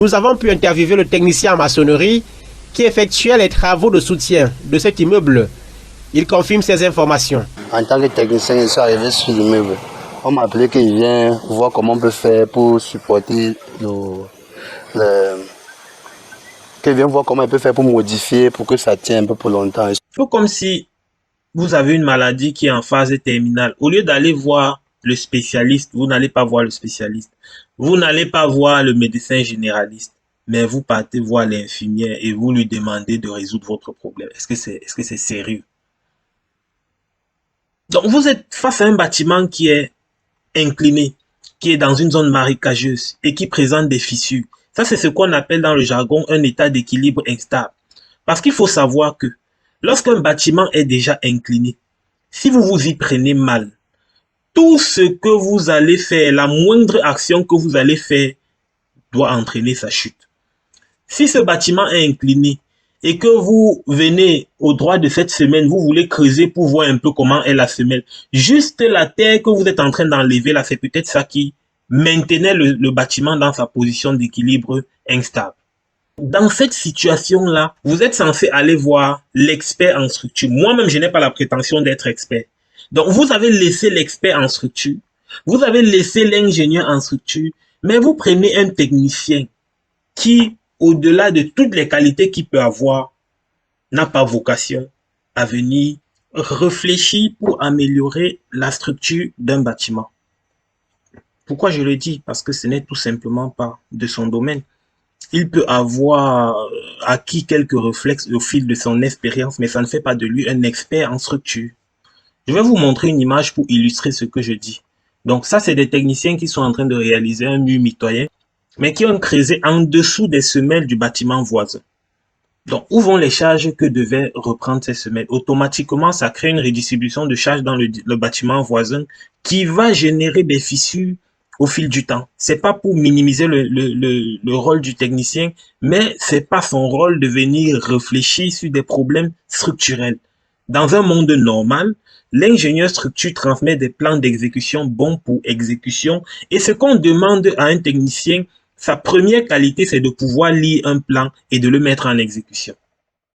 Nous avons pu interviewer le technicien en maçonnerie qui effectuait les travaux de soutien de cet immeuble. Il confirme ces informations. En tant que technicien, je suis arrivé sur l'immeuble. On m'a appelé qu'il vient voir comment on peut faire pour supporter qu'il vient voir comment il peut faire pour modifier, pour que ça tienne un peu plus longtemps. C'est comme si vous avez une maladie qui est en phase terminale. Au lieu d'aller voir le spécialiste, vous n'allez pas voir le spécialiste. Vous n'allez pas voir le médecin généraliste. Mais vous partez voir l'infirmière et vous lui demandez de résoudre votre problème. Est-ce que c'est sérieux? Donc, vous êtes face à un bâtiment qui est incliné, qui est dans une zone marécageuse et qui présente des fissures. Ça, c'est ce qu'on appelle dans le jargon un état d'équilibre instable. Parce qu'il faut savoir que lorsqu'un bâtiment est déjà incliné, si vous vous y prenez mal, tout ce que vous allez faire, la moindre action que vous allez faire doit entraîner sa chute. Si ce bâtiment est incliné et que vous venez au droit de cette semelle, vous voulez creuser pour voir un peu comment est la semelle, juste la terre que vous êtes en train d'enlever là, c'est peut-être ça qui maintenait le bâtiment dans sa position d'équilibre instable. Dans cette situation-là, vous êtes censé aller voir l'expert en structure. Moi-même, je n'ai pas la prétention d'être expert. Donc, vous avez laissé l'expert en structure, vous avez laissé l'ingénieur en structure, mais vous prenez un technicien qui, au-delà de toutes les qualités qu'il peut avoir, n'a pas vocation à venir réfléchir pour améliorer la structure d'un bâtiment. Pourquoi je le dis? Parce que ce n'est tout simplement pas de son domaine. Il peut avoir acquis quelques réflexes au fil de son expérience, mais ça ne fait pas de lui un expert en structure. Je vais vous montrer une image pour illustrer ce que je dis. Donc ça, c'est des techniciens qui sont en train de réaliser un mur mitoyen, mais qui ont creusé en dessous des semelles du bâtiment voisin. Donc, où vont les charges que devaient reprendre ces semelles? Automatiquement, ça crée une redistribution de charges dans le bâtiment voisin qui va générer des fissures au fil du temps. C'est pas pour minimiser le rôle du technicien, mais c'est pas son rôle de venir réfléchir sur des problèmes structurels. Dans un monde normal, l'ingénieur structure transmet des plans d'exécution bons pour exécution et ce qu'on demande à un technicien, sa première qualité, c'est de pouvoir lire un plan et de le mettre en exécution.